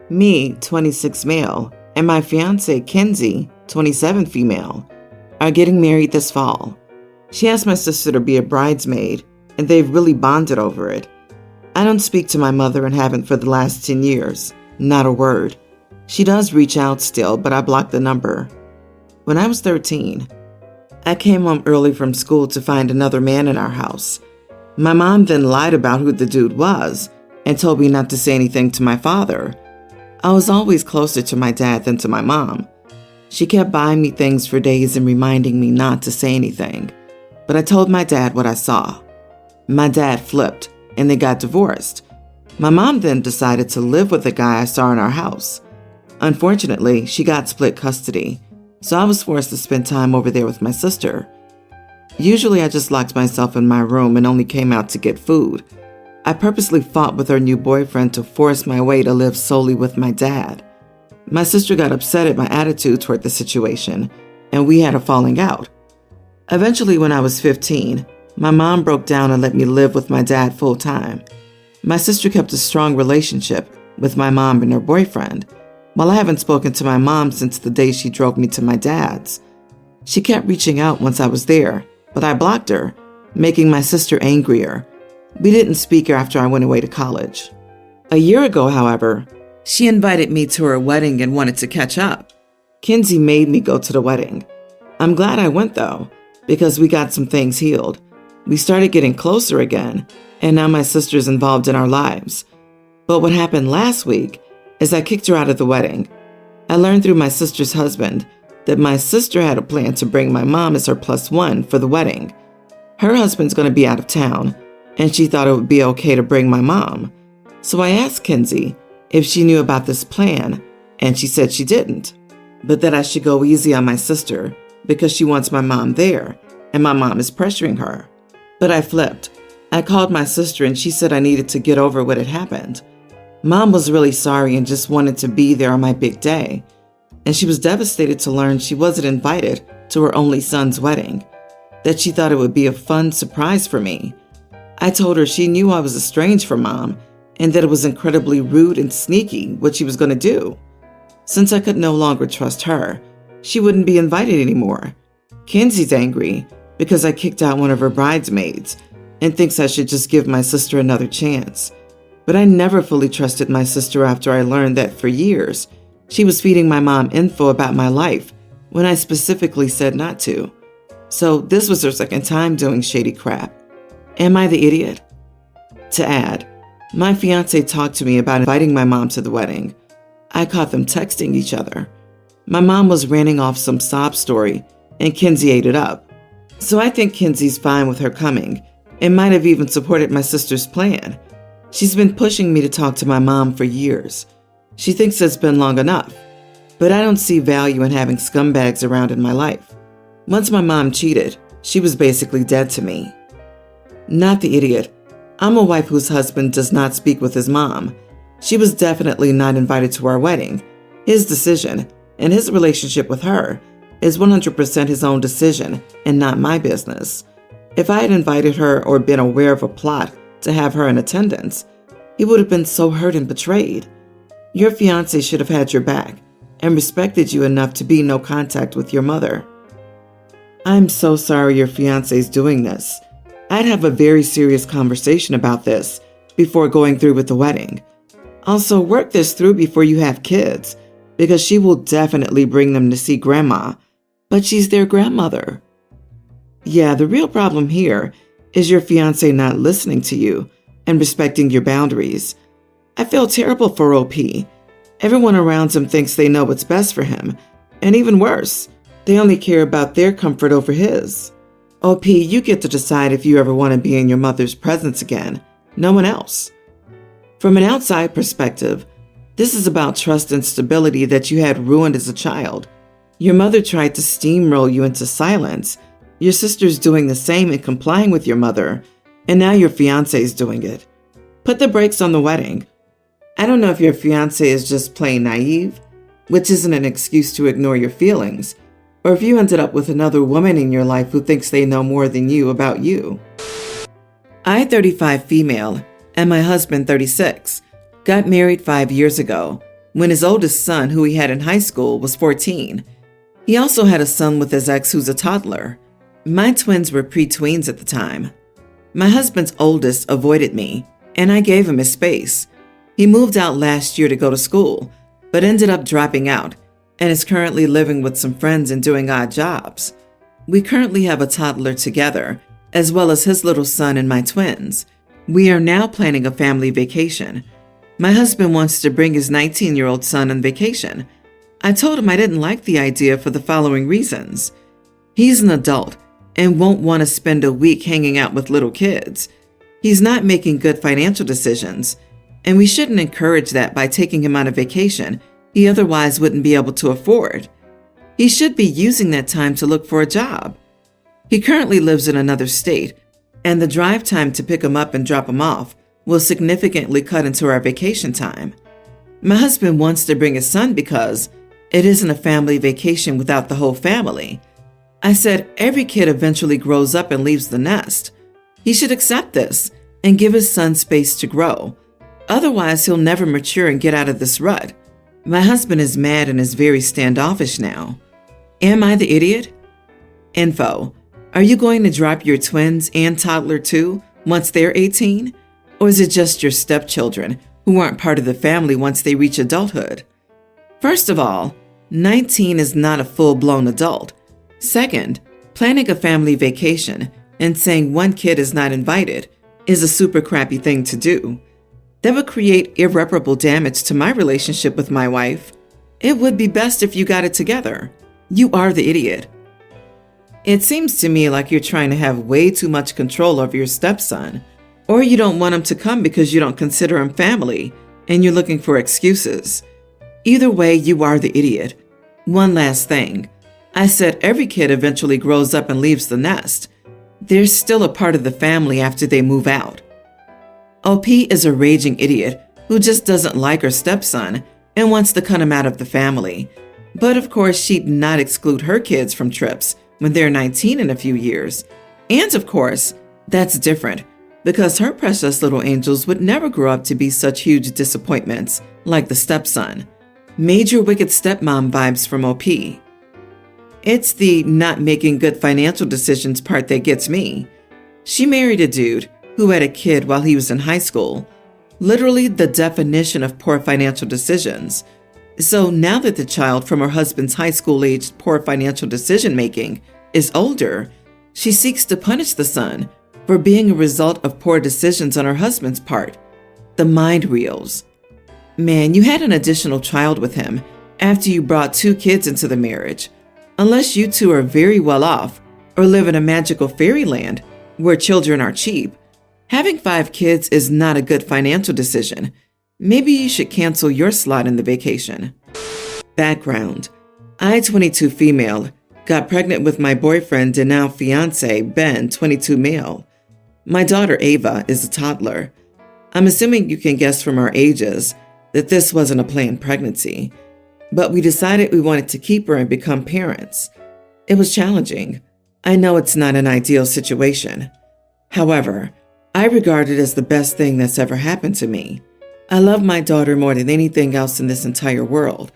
Me, 26 male, and my fiancée, Kenzie, 27 female, are getting married this fall. She asked my sister to be a bridesmaid, and they've really bonded over it. I don't speak to my mother and haven't for the last 10 years. Not a word. She does reach out still, but I blocked the number. When I was 13, I came home early from school to find another man in our house. My mom then lied about who the dude was and told me not to say anything to my father. I was always closer to my dad than to my mom. She kept buying me things for days and reminding me not to say anything. But I told my dad what I saw. My dad flipped and they got divorced. My mom then decided to live with the guy I saw in our house. Unfortunately, she got split custody, so I was forced to spend time over there with my sister. Usually I just locked myself in my room and only came out to get food. I purposely fought with her new boyfriend to force my way to live solely with my dad. My sister got upset at my attitude toward the situation, and we had a falling out. Eventually, when I was 15, my mom broke down and let me live with my dad full time. My sister kept a strong relationship with my mom and her boyfriend, while I haven't spoken to my mom since the day she drove me to my dad's. She kept reaching out once I was there, but I blocked her, making my sister angrier. We didn't speak after I went away to college. A year ago, however, she invited me to her wedding and wanted to catch up. Kenzie made me go to the wedding. I'm glad I went though, because we got some things healed. We started getting closer again, and now my sister's involved in our lives. But what happened last week is I kicked her out of the wedding. I learned through my sister's husband that my sister had a plan to bring my mom as her +1 for the wedding. Her husband's going to be out of town, and she thought it would be okay to bring my mom. So I asked Kenzie if she knew about this plan, and she said she didn't, but that I should go easy on my sister because she wants my mom there, and my mom is pressuring her. But I flipped. I called my sister and she said I needed to get over what had happened. Mom was really sorry and just wanted to be there on my big day. And she was devastated to learn she wasn't invited to her only son's wedding, that she thought it would be a fun surprise for me. I told her she knew I was estranged from Mom and that it was incredibly rude and sneaky what she was going to do. Since I could no longer trust her, she wouldn't be invited anymore. Kenzie's angry because I kicked out one of her bridesmaids and thinks I should just give my sister another chance. But I never fully trusted my sister after I learned that for years, she was feeding my mom info about my life when I specifically said not to. So this was her second time doing shady crap. Am I the idiot? To add, my fiancé talked to me about inviting my mom to the wedding. I caught them texting each other. My mom was ranting off some sob story and Kenzie ate it up. So I think Kenzie's fine with her coming and might have even supported my sister's plan. She's been pushing me to talk to my mom for years. She thinks it's been long enough, but I don't see value in having scumbags around in my life. Once my mom cheated, she was basically dead to me. Not the idiot. I'm a wife whose husband does not speak with his mom. She was definitely not invited to our wedding. His decision, and his relationship with her, is 100% his own decision and not my business. If I had invited her or been aware of a plot to have her in attendance, he would have been so hurt and betrayed. Your fiancé should have had your back and respected you enough to be no contact with your mother. I'm so sorry your fiancé is doing this. I'd have a very serious conversation about this before going through with the wedding. Also, work this through before you have kids, because she will definitely bring them to see grandma, but she's their grandmother. Yeah, the real problem here is your fiancé not listening to you and respecting your boundaries. I feel terrible for OP. Everyone around him thinks they know what's best for him, and even worse, they only care about their comfort over his. OP, you get to decide if you ever want to be in your mother's presence again, no one else. From an outside perspective, this is about trust and stability that you had ruined as a child. Your mother tried to steamroll you into silence. Your sister's doing the same and complying with your mother, and now your fiancé is doing it. Put the brakes on the wedding. I don't know if your fiancé is just plain naive, which isn't an excuse to ignore your feelings, or if you ended up with another woman in your life who thinks they know more than you about you. I, 35 female, and my husband, 36, got married 5 years ago, when his oldest son, who he had in high school, was 14. He also had a son with his ex who's a toddler. My twins were pre-tweens at the time. My husband's oldest avoided me, and I gave him his space. He moved out last year to go to school, but ended up dropping out and is currently living with some friends and doing odd jobs. We currently have a toddler together, as well as his little son and my twins. We are now planning a family vacation. My husband wants to bring his 19-year-old son on vacation. I told him I didn't like the idea for the following reasons. He's an adult and won't want to spend a week hanging out with little kids. He's not making good financial decisions, and we shouldn't encourage that by taking him on a vacation he otherwise wouldn't be able to afford. He should be using that time to look for a job. He currently lives in another state, and the drive time to pick him up and drop him off will significantly cut into our vacation time. My husband wants to bring his son because it isn't a family vacation without the whole family. I said every kid eventually grows up and leaves the nest. He should accept this and give his son space to grow. Otherwise, he'll never mature and get out of this rut. My husband is mad and is very standoffish now. Am I the idiot? Info. Are you going to drop your twins and toddler too once they're 18? Or is it just your stepchildren who aren't part of the family once they reach adulthood? First of all, 19 is not a full-blown adult. Second, planning a family vacation and saying one kid is not invited is a super crappy thing to do. That would create irreparable damage to my relationship with my wife. It would be best if you got it together. You are the idiot. It seems to me like you're trying to have way too much control over your stepson, or you don't want him to come because you don't consider him family and you're looking for excuses. Either way, you are the idiot. One last thing. I said every kid eventually grows up and leaves the nest. They're still a part of the family after they move out. OP is a raging idiot who just doesn't like her stepson and wants to cut him out of the family. But of course, she'd not exclude her kids from trips when they're 19 in a few years. And of course, that's different because her precious little angels would never grow up to be such huge disappointments like the stepson. Major wicked stepmom vibes from OP. It's the not making good financial decisions part that gets me. She married a dude who had a kid while he was in high school. Literally the definition of poor financial decisions. So now that the child from her husband's high school-aged poor financial decision-making is older, she seeks to punish the son for being a result of poor decisions on her husband's part. The mind reels. Man, you had an additional child with him after you brought 2 kids into the marriage. Unless you two are very well off or live in a magical fairyland where children are cheap, having 5 kids is not a good financial decision. Maybe you should cancel your slot in the vacation. Background. I, 22 female, got pregnant with my boyfriend and now fiance, Ben, 22 male. My daughter, Ava, is a toddler. I'm assuming you can guess from our ages that this wasn't a planned pregnancy, but we decided we wanted to keep her and become parents. It was challenging. I know it's not an ideal situation. However, I regard it as the best thing that's ever happened to me. I love my daughter more than anything else in this entire world.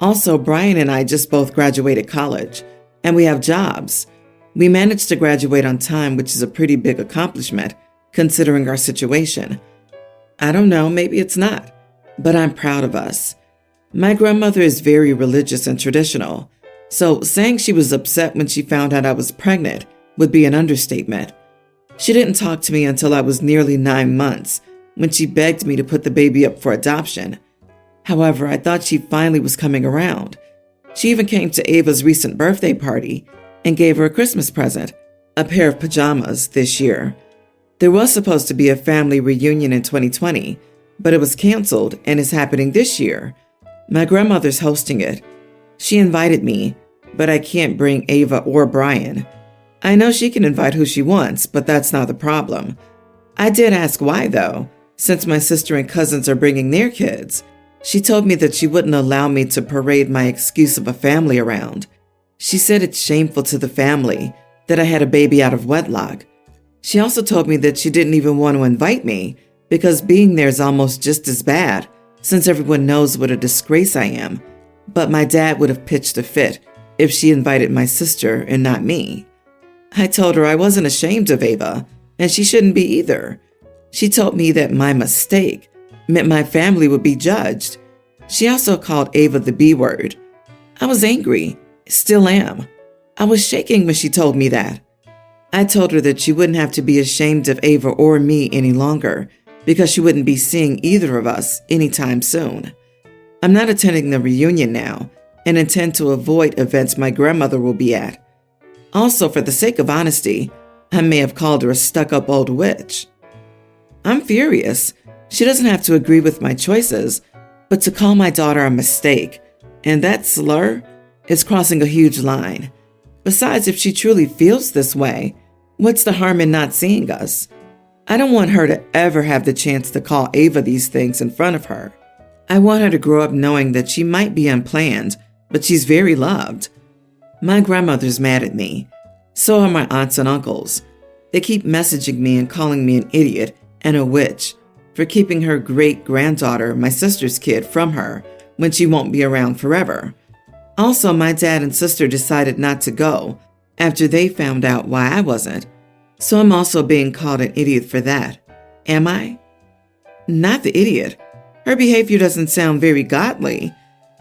Also, Brian and I just both graduated college, and we have jobs. We managed to graduate on time, which is a pretty big accomplishment, considering our situation. I don't know, maybe it's not, but I'm proud of us. My grandmother is very religious and traditional, so saying she was upset when she found out I was pregnant would be an understatement. She didn't talk to me until I was nearly 9 months, when she begged me to put the baby up for adoption. However, I thought she finally was coming around. She even came to Ava's recent birthday party and gave her a Christmas present, a pair of pajamas, this year. There was supposed to be a family reunion in 2020, but it was canceled and is happening this year. My grandmother's hosting it. She invited me, but I can't bring Ava or Brian. I know she can invite who she wants, but that's not the problem. I did ask why, though, since my sister and cousins are bringing their kids. She told me that she wouldn't allow me to parade my excuse of a family around. She said it's shameful to the family that I had a baby out of wedlock. She also told me that she didn't even want to invite me because being there is almost just as bad, since everyone knows what a disgrace I am, but my dad would have pitched a fit if she invited my sister and not me. I told her I wasn't ashamed of Ava, and she shouldn't be either. She told me that my mistake meant my family would be judged. She also called Ava the B word. I was angry, still am. I was shaking when she told me that. I told her that she wouldn't have to be ashamed of Ava or me any longer because she wouldn't be seeing either of us anytime soon. I'm not attending the reunion now and intend to avoid events my grandmother will be at. Also, for the sake of honesty, I may have called her a stuck-up old witch. I'm furious. She doesn't have to agree with my choices, but to call my daughter a mistake, and that slur, is crossing a huge line. Besides, if she truly feels this way, what's the harm in not seeing us? I don't want her to ever have the chance to call Ava these things in front of her. I want her to grow up knowing that she might be unplanned, but she's very loved. My grandmother's mad at me. So are my aunts and uncles. They keep messaging me and calling me an idiot and a witch for keeping her great-granddaughter, my sister's kid, from her when she won't be around forever. Also, my dad and sister decided not to go after they found out why I wasn't. So I'm also being called an idiot for that. Am I? Not the idiot. Her behavior doesn't sound very godly.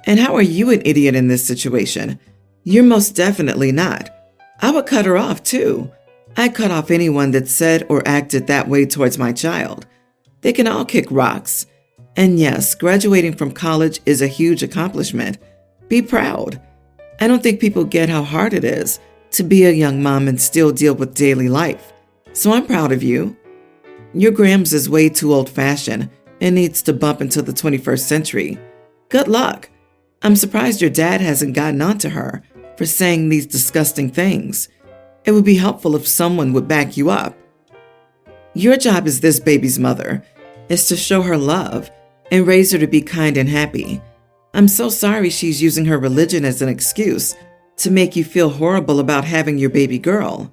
And how are you an idiot in this situation? You're most definitely not. I would cut her off too. I'd cut off anyone that said or acted that way towards my child. They can all kick rocks. And yes, graduating from college is a huge accomplishment. Be proud. I don't think people get how hard it is to be a young mom and still deal with daily life. So I'm proud of you. Your Grams is way too old-fashioned and needs to bump into the 21st century. Good luck. I'm surprised your dad hasn't gotten onto her for saying these disgusting things. It would be helpful if someone would back you up. Your job as this baby's mother is to show her love and raise her to be kind and happy. I'm so sorry she's using her religion as an excuse to make you feel horrible about having your baby girl.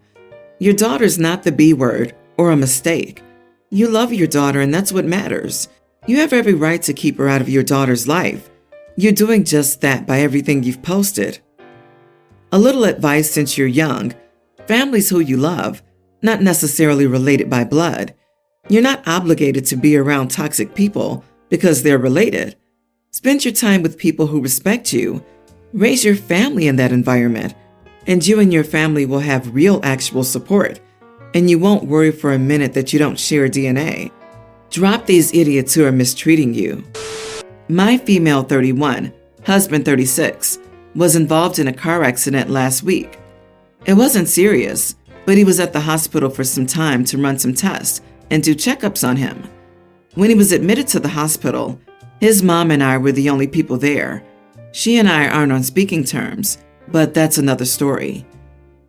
Your daughter's not the B word or a mistake. You love your daughter and that's what matters. You have every right to keep her out of your daughter's life. You're doing just that by everything you've posted. A little advice since you're young. Family's who you love, not necessarily related by blood. You're not obligated to be around toxic people because they're related. Spend your time with people who respect you. Raise your family in that environment, and you and your family will have real actual support, and you won't worry for a minute that you don't share DNA. Drop these idiots who are mistreating you. My female 31, husband 36, was involved in a car accident last week. It wasn't serious, but he was at the hospital for some time to run some tests and do checkups on him. When he was admitted to the hospital, his mom and I were the only people there. She and I aren't on speaking terms, but that's another story.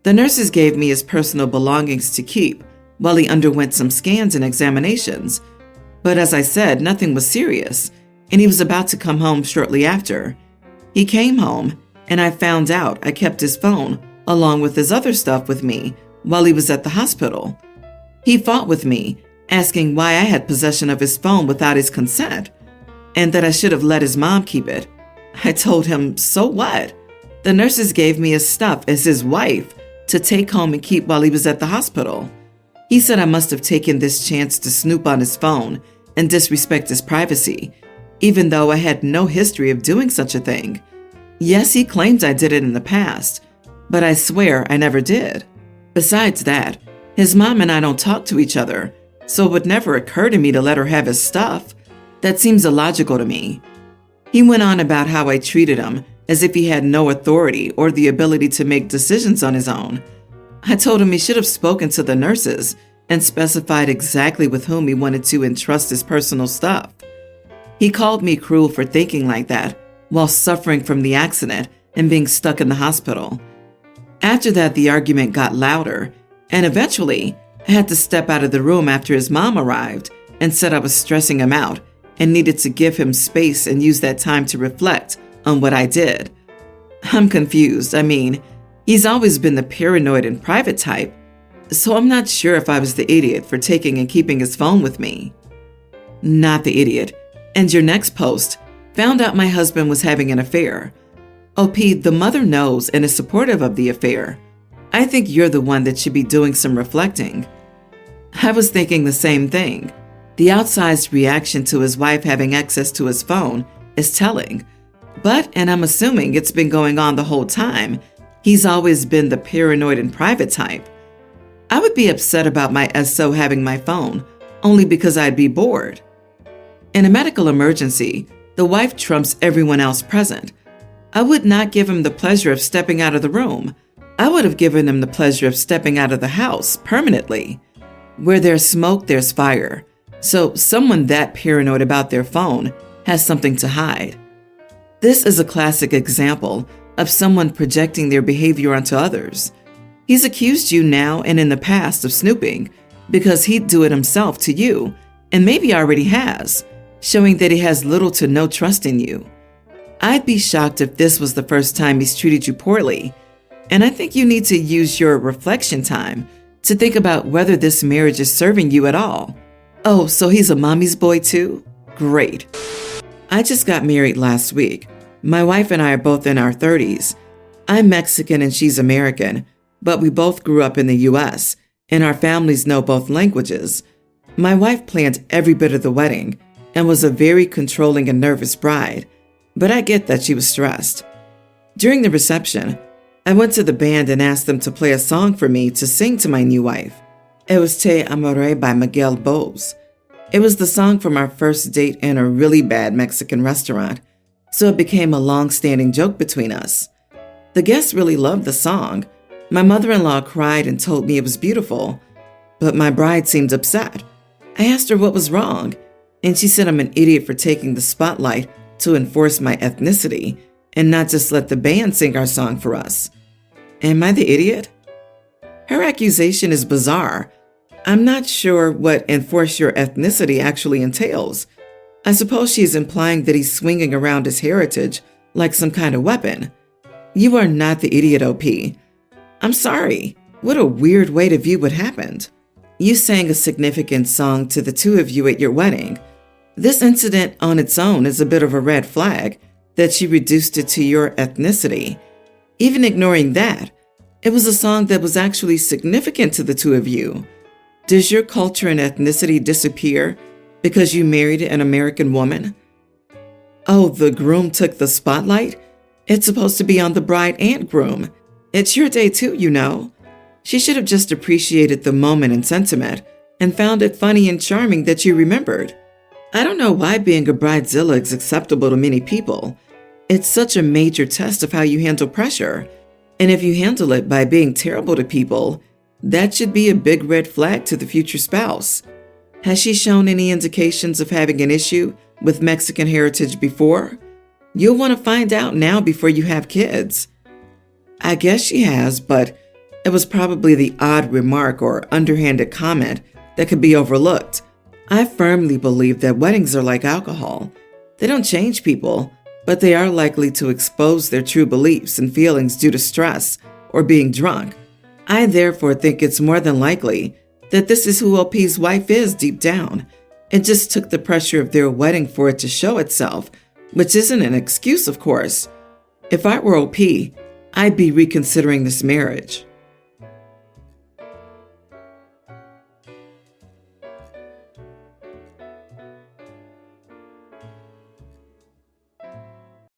The nurses gave me his personal belongings to keep while he underwent some scans and examinations. But as I said, nothing was serious, and he was about to come home shortly after. He came home, and I found out I kept his phone along with his other stuff with me while he was at the hospital. He fought with me, asking why I had possession of his phone without his consent, and that I should have let his mom keep it. I told him, so what? The nurses gave me his stuff as his wife to take home and keep while he was at the hospital. He said I must have taken this chance to snoop on his phone and disrespect his privacy, even though I had no history of doing such a thing. Yes, he claimed I did it in the past, but I swear I never did. Besides that, his mom and I don't talk to each other, so it would never occur to me to let her have his stuff. That seems illogical to me. He went on about how I treated him as if he had no authority or the ability to make decisions on his own. I told him he should have spoken to the nurses and specified exactly with whom he wanted to entrust his personal stuff. He called me cruel for thinking like that while suffering from the accident and being stuck in the hospital. After that, the argument got louder, and eventually, I had to step out of the room after his mom arrived and said I was stressing him out and needed to give him space and use that time to reflect on what I did. I'm confused. I mean, he's always been the paranoid and private type, so I'm not sure if I was the idiot for taking and keeping his phone with me. Not the idiot. And your next post, found out my husband was having an affair. OP, the mother knows and is supportive of the affair. I think you're the one that should be doing some reflecting. I was thinking the same thing. The outsized reaction to his wife having access to his phone is telling. But, and I'm assuming it's been going on the whole time, he's always been the paranoid and private type. I would be upset about my SO having my phone, only because I'd be bored. In a medical emergency, the wife trumps everyone else present. I would not give him the pleasure of stepping out of the room. I would have given him the pleasure of stepping out of the house permanently. Where there's smoke, there's fire. So someone that paranoid about their phone has something to hide. This is a classic example of someone projecting their behavior onto others. He's accused you now and in the past of snooping because he'd do it himself to you, and maybe already has, showing that he has little to no trust in you. I'd be shocked if this was the first time he's treated you poorly, and I think you need to use your reflection time to think about whether this marriage is serving you at all. Oh, so he's a mommy's boy too? Great. I just got married last week. My wife and I are both in our 30s. I'm Mexican and she's American, but we both grew up in the US, and our families know both languages. My wife planned every bit of the wedding and was a very controlling and nervous bride, but I get that she was stressed. During the reception, I went to the band and asked them to play a song for me to sing to my new wife. It was Te Amore by Miguel Bose. It was the song from our first date in a really bad Mexican restaurant, so it became a long-standing joke between us. The guests really loved the song. My mother-in-law cried and told me it was beautiful, but my bride seemed upset. I asked her what was wrong, and she said I'm an idiot for taking the spotlight to enforce my ethnicity and not just let the band sing our song for us. Am I the idiot? Her accusation is bizarre. I'm not sure what enforce your ethnicity actually entails. I suppose she's implying that he's swinging around his heritage like some kind of weapon. You are not the idiot, OP. I'm sorry. What a weird way to view what happened. You sang a significant song to the two of you at your wedding. This incident on its own is a bit of a red flag that she reduced it to your ethnicity. Even ignoring that, it was a song that was actually significant to the two of you. Does your culture and ethnicity disappear because you married an American woman? Oh, the groom took the spotlight? It's supposed to be on the bride and groom. It's your day too, you know. She should have just appreciated the moment and sentiment and found it funny and charming that you remembered. I don't know why being a bridezilla is acceptable to many people. It's such a major test of how you handle pressure. And if you handle it by being terrible to people, that should be a big red flag to the future spouse. Has she shown any indications of having an issue with Mexican heritage before? You'll want to find out now before you have kids. I guess she has, but it was probably the odd remark or underhanded comment that could be overlooked. I firmly believe that weddings are like alcohol. They don't change people, but they are likely to expose their true beliefs and feelings due to stress or being drunk. I therefore think it's more than likely that this is who OP's wife is deep down. It just took the pressure of their wedding for it to show itself, which isn't an excuse, of course. If I were OP, I'd be reconsidering this marriage.